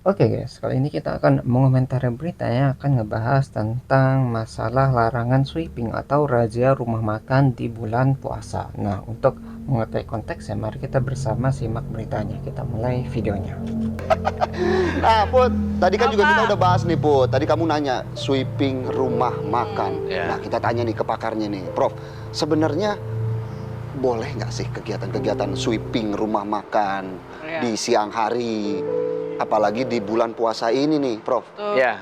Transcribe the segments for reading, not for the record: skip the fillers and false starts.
Oke guys, kali ini kita akan mengomentari berita yang akan ngebahas tentang masalah larangan sweeping atau razia rumah makan di bulan puasa. Nah, untuk mengetahui konteksnya, mari kita bersama simak beritanya. Kita mulai videonya. Nah, Put, tadi kan juga kita udah bahas nih, Put. Tadi kamu nanya sweeping rumah makan. Ya. Nah, kita tanya nih ke pakarnya nih, Prof. Sebenarnya boleh nggak sih kegiatan-kegiatan sweeping rumah makan di siang hari? Apalagi di bulan puasa ini nih, Prof. Ya,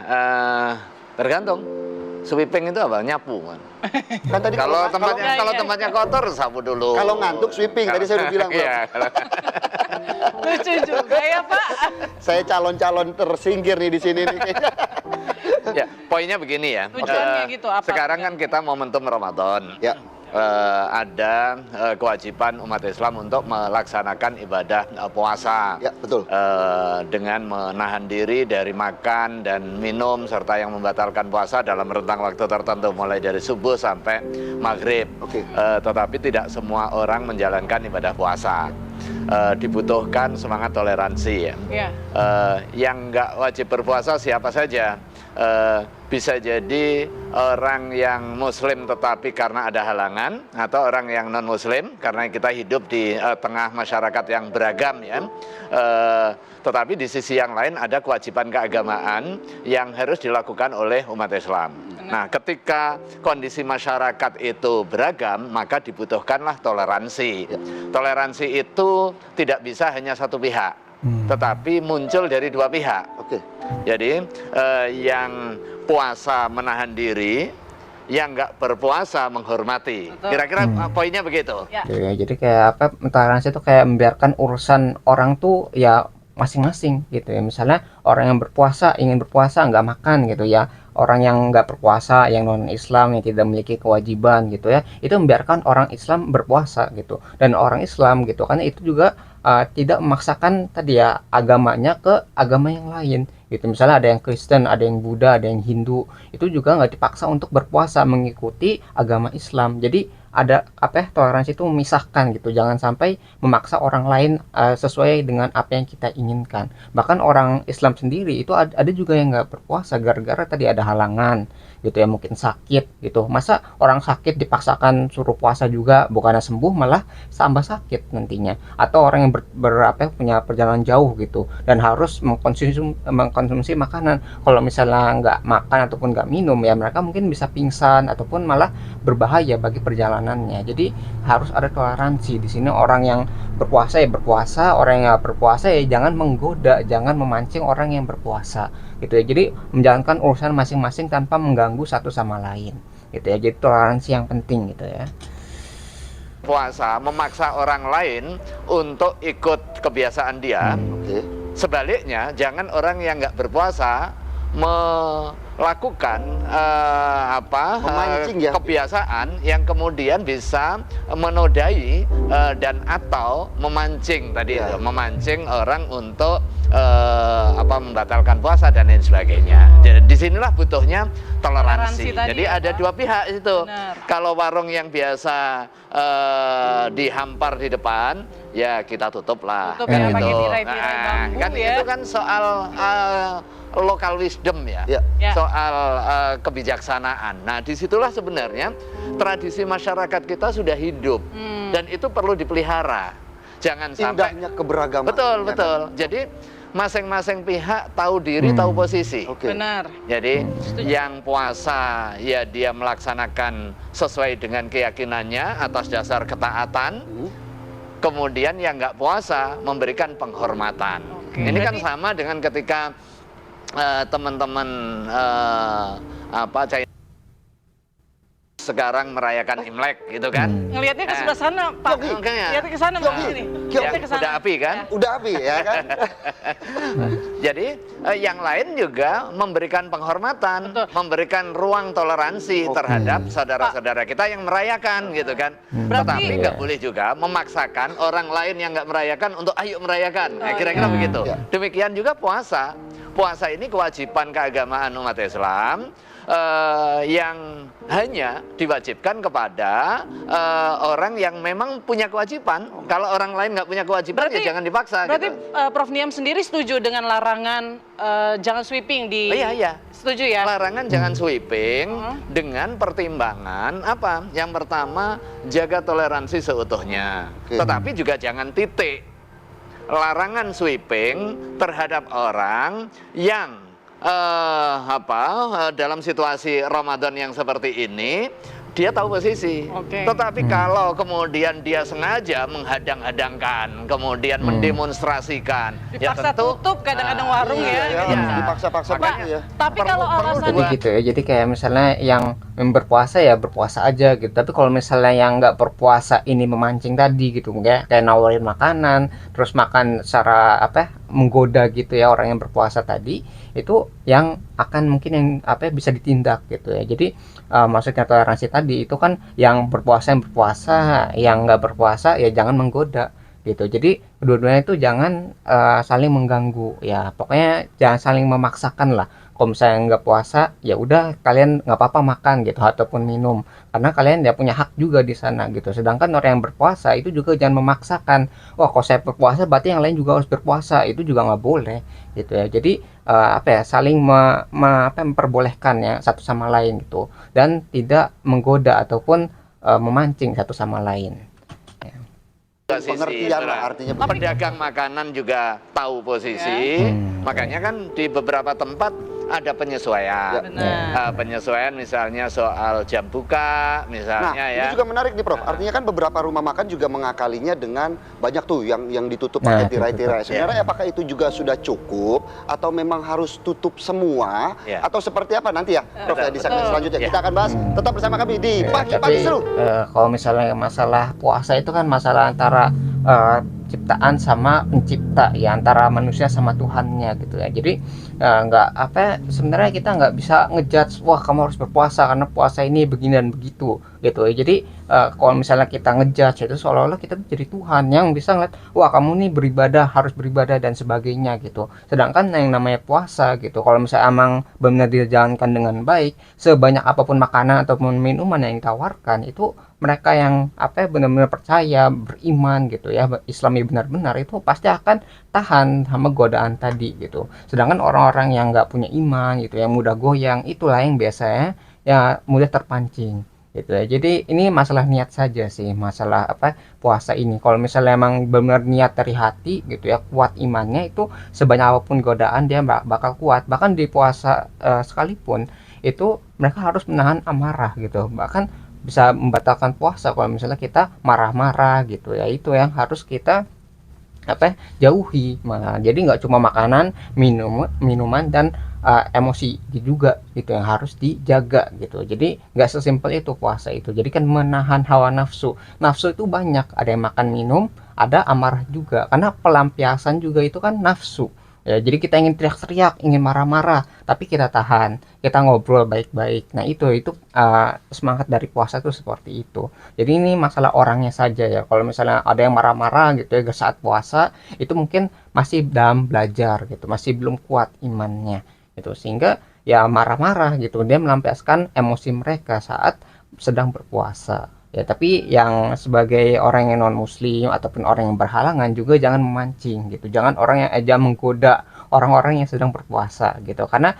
tergantung. Sweeping itu apa? Nyapu kan. Kan tadi Kalau kalau tempatnya kotor, sapu dulu. kalau ngantuk sweeping, tadi saya udah bilang, Prof. Iya. Lucu juga ya Pak. Saya calon-calon tersingkir nih di sini nih. Ya, poinnya begini ya. Tujuannya gitu, apa Sekarang kan kita momentum Ramadan. Ya. Ada kewajiban umat Islam untuk melaksanakan ibadah puasa. Ya, betul. Dengan menahan diri dari makan dan minum serta yang membatalkan puasa dalam rentang waktu tertentu mulai dari subuh sampai maghrib. Oke. Tetapi tidak semua orang menjalankan ibadah puasa. Dibutuhkan semangat toleransi ya. Iya. Yang nggak wajib berpuasa siapa saja. Bisa jadi orang yang muslim tetapi karena ada halangan, atau orang yang non muslim karena kita hidup di tengah masyarakat yang beragam ya. Tetapi di sisi yang lain ada kewajiban keagamaan yang harus dilakukan oleh umat Islam. Nah, ketika kondisi masyarakat itu beragam, maka dibutuhkanlah toleransi. Toleransi itu tidak bisa hanya satu pihak, tetapi muncul dari dua pihak. Oke. Jadi yang puasa menahan diri, yang nggak berpuasa menghormati. Betul. Kira-kira poinnya begitu. Ya. Jadi kayak apa? Toleransi itu kayak membiarkan urusan orang tuh ya masing-masing gitu ya. Misalnya orang yang berpuasa ingin berpuasa nggak makan gitu ya. Orang yang nggak berpuasa, yang non Islam, yang tidak memiliki kewajiban gitu ya, itu membiarkan orang Islam berpuasa gitu. Dan orang Islam gitu kan itu juga tidak memaksakan tadi ya agamanya ke agama yang lain gitu. Misalnya ada yang Kristen, ada yang Buddha, ada yang Hindu, itu juga nggak dipaksa untuk berpuasa mengikuti agama Islam. Jadi ada apa ya, toleransi itu memisahkan gitu, jangan sampai memaksa orang lain sesuai dengan apa yang kita inginkan. Bahkan orang Islam sendiri itu ada juga yang nggak berpuasa gara-gara tadi ada halangan gitu ya, mungkin sakit gitu. Masa orang sakit dipaksakan suruh puasa juga, bukannya sembuh malah tambah sakit nantinya. Atau orang yang punya perjalanan jauh gitu dan harus mengkonsumsi makanan, kalau misalnya nggak makan ataupun nggak minum ya mereka mungkin bisa pingsan ataupun malah berbahaya bagi perjalanannya. Jadi harus ada toleransi di sini. Orang yang berpuasa ya berpuasa, orang yang nggak berpuasa ya jangan menggoda, jangan memancing orang yang berpuasa gitu ya. Jadi menjalankan urusan masing-masing tanpa mengganggu satu sama lain gitu ya. Jadi toleransi yang penting gitu ya. Puasa memaksa orang lain untuk ikut kebiasaan dia. Oke. Sebaliknya, jangan orang yang nggak berpuasa melakukan Memancing ya. kebiasaan yang kemudian bisa menodai dan atau memancing tadi Ya. itu, memancing orang untuk membatalkan puasa dan lain sebagainya. Jadi disinilah butuhnya toleransi. Toleransi tadi Jadi ya, ada Pak. dua pihak itu. Benar. Kalau warung yang biasa dihampar di depan, ya kita tutup lah. Tutup ya, pakai tirai-tirai bambu Kan ya. itu kan soal local wisdom ya, Ya. Ya. soal kebijaksanaan. Nah, disitulah sebenarnya tradisi masyarakat kita sudah hidup dan itu perlu dipelihara. Jangan sampai Indahnya keberagaman. betul ya kan? betul. Jadi masing-masing pihak tahu diri, tahu posisi. Oke. Benar. Jadi yang puasa ya dia melaksanakan sesuai dengan keyakinannya atas dasar ketaatan. Kemudian yang nggak puasa memberikan penghormatan. Oke. Ini kan Berarti- sama dengan ketika teman-teman China sekarang merayakan Imlek gitu kan. Ngelihatnya ke sebelah sana, Pak. Makanya. Lihatnya ke sana, Pak. Sini. Lihatnya ke sana. Udah api kan? Udah api ya kan? Jadi yang lain juga memberikan penghormatan, Betul. memberikan ruang toleransi terhadap saudara-saudara kita yang merayakan gitu kan. Berarti- Tetapi nggak boleh juga memaksakan orang lain yang nggak merayakan untuk ayo merayakan. Kira-kira begitu. Ya. Demikian juga puasa. Puasa ini kewajiban keagamaan umat Islam. yang hanya diwajibkan kepada orang yang memang punya kewajiban. Kalau orang lain nggak punya kewajiban, ya jangan dipaksa. Berarti gitu. Prof Niam sendiri setuju dengan larangan jangan sweeping di... Iya. Setuju ya? Larangan jangan sweeping dengan pertimbangan apa? Yang pertama, jaga toleransi seutuhnya. Tetapi juga jangan titik. Larangan sweeping terhadap orang yang dalam situasi Ramadan yang seperti ini dia tahu posisi. Tetapi kalau kemudian dia sengaja menghadang-hadangkan, kemudian mendemonstrasikan, dipaksa tutup kadang-kadang warung dipaksa-paksa ya. Tapi kalau alasan gitu ya, jadi kayak misalnya yang berpuasa ya berpuasa aja gitu. Tapi kalau misalnya yang nggak berpuasa ini memancing tadi gitu, kayak nawarin makanan, terus makan secara menggoda gitu ya orang yang berpuasa tadi, itu yang akan mungkin yang bisa ditindak gitu ya. Jadi maksudnya toleransi tadi itu kan yang berpuasa, yang nggak berpuasa ya jangan menggoda gitu. Jadi kedua-duanya itu jangan saling mengganggu ya, pokoknya jangan saling memaksakan lah. Kalau misalnya nggak puasa ya udah kalian nggak apa-apa makan gitu ataupun minum, karena kalian ya punya hak juga di sana gitu. Sedangkan orang yang berpuasa itu juga jangan memaksakan, wah kalau saya berpuasa berarti yang lain juga harus berpuasa, itu juga nggak boleh gitu ya. Jadi saling memperbolehkan ya satu sama lain gitu, dan tidak menggoda ataupun memancing satu sama lain. Pengertian lah artinya. Pedagang makanan juga tahu posisi, makanya kan di beberapa tempat ada penyesuaian. Penyesuaian misalnya soal jam buka, misalnya ya. Ini juga menarik nih Prof. Artinya kan beberapa rumah makan juga mengakalinya dengan banyak tuh yang ditutup pakai tirai-tirai. Sebenarnya apakah itu juga sudah cukup atau memang harus tutup semua atau seperti apa nanti ya Prof ya di segmen selanjutnya. Kita akan bahas tetap bersama kami di Pagi Seru. Kalau misalnya masalah puasa itu kan masalah antara ciptaan sama pencipta ya, antara manusia sama Tuhannya gitu ya. Jadi sebenarnya kita nggak bisa ngejudge, wah kamu harus berpuasa karena puasa ini begini dan begitu gitu ya. Jadi kalau misalnya kita ngejudge itu seolah-olah kita jadi Tuhan yang bisa ngeliat, wah kamu nih beribadah, harus beribadah dan sebagainya gitu. Sedangkan yang namanya puasa gitu, kalau misalnya emang benar dijalankan dengan baik, sebanyak apapun makanan ataupun minuman yang ditawarkan, itu mereka yang benar-benar percaya, beriman gitu ya, Islami benar-benar, itu pasti akan tahan sama godaan tadi gitu. Sedangkan orang-orang yang nggak punya iman gitu, yang mudah goyang, itulah yang biasanya ya mudah terpancing gitu ya. Jadi ini masalah niat saja sih, masalah puasa ini. Kalau misalnya emang benar niat dari hati gitu ya, kuat imannya, itu sebanyak apapun godaan dia bakal kuat. Bahkan di puasa sekalipun itu mereka harus menahan amarah gitu, bahkan bisa membatalkan puasa kalau misalnya kita marah-marah gitu ya. Itu yang harus kita jauhi. Jadi nggak cuma makanan, minuman dan emosi juga gitu yang harus dijaga gitu. Jadi nggak sesimpel itu puasa itu. Jadi kan menahan hawa nafsu itu banyak, ada yang makan minum, ada amarah juga, karena pelampiasan juga itu kan nafsu ya. Jadi kita ingin teriak-teriak, ingin marah-marah, tapi kita tahan, kita ngobrol baik-baik. Nah itu semangat dari puasa tuh seperti itu. Jadi ini masalah orangnya saja ya. Kalau misalnya ada yang marah-marah gitu ya saat puasa, itu mungkin masih dalam belajar gitu, masih belum kuat imannya gitu, sehingga ya marah-marah gitu, dia melampiaskan emosi mereka saat sedang berpuasa ya. Tapi yang sebagai orang yang non muslim ataupun orang yang berhalangan juga jangan memancing gitu, jangan orang yang aja menggoda orang-orang yang sedang berpuasa gitu, karena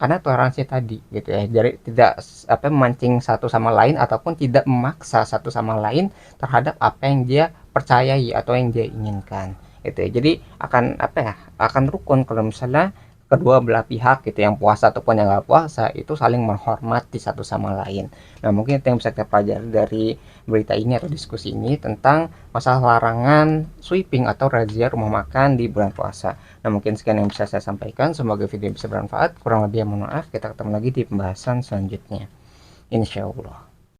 toleransi tadi gitu ya. Jadi tidak memancing satu sama lain ataupun tidak memaksa satu sama lain terhadap apa yang dia percayai atau yang dia inginkan gitu ya. Jadi akan rukun kalau misalnya kedua belah pihak gitu, yang puasa ataupun yang nggak puasa, itu saling menghormati satu sama lain. Nah mungkin itu yang bisa kita pelajari dari berita ini atau diskusi ini tentang masalah larangan sweeping atau razia rumah makan di bulan puasa. Nah mungkin sekian yang bisa saya sampaikan, semoga video bisa bermanfaat. Kurang lebih mohon maaf, kita ketemu lagi di pembahasan selanjutnya, insya Allah.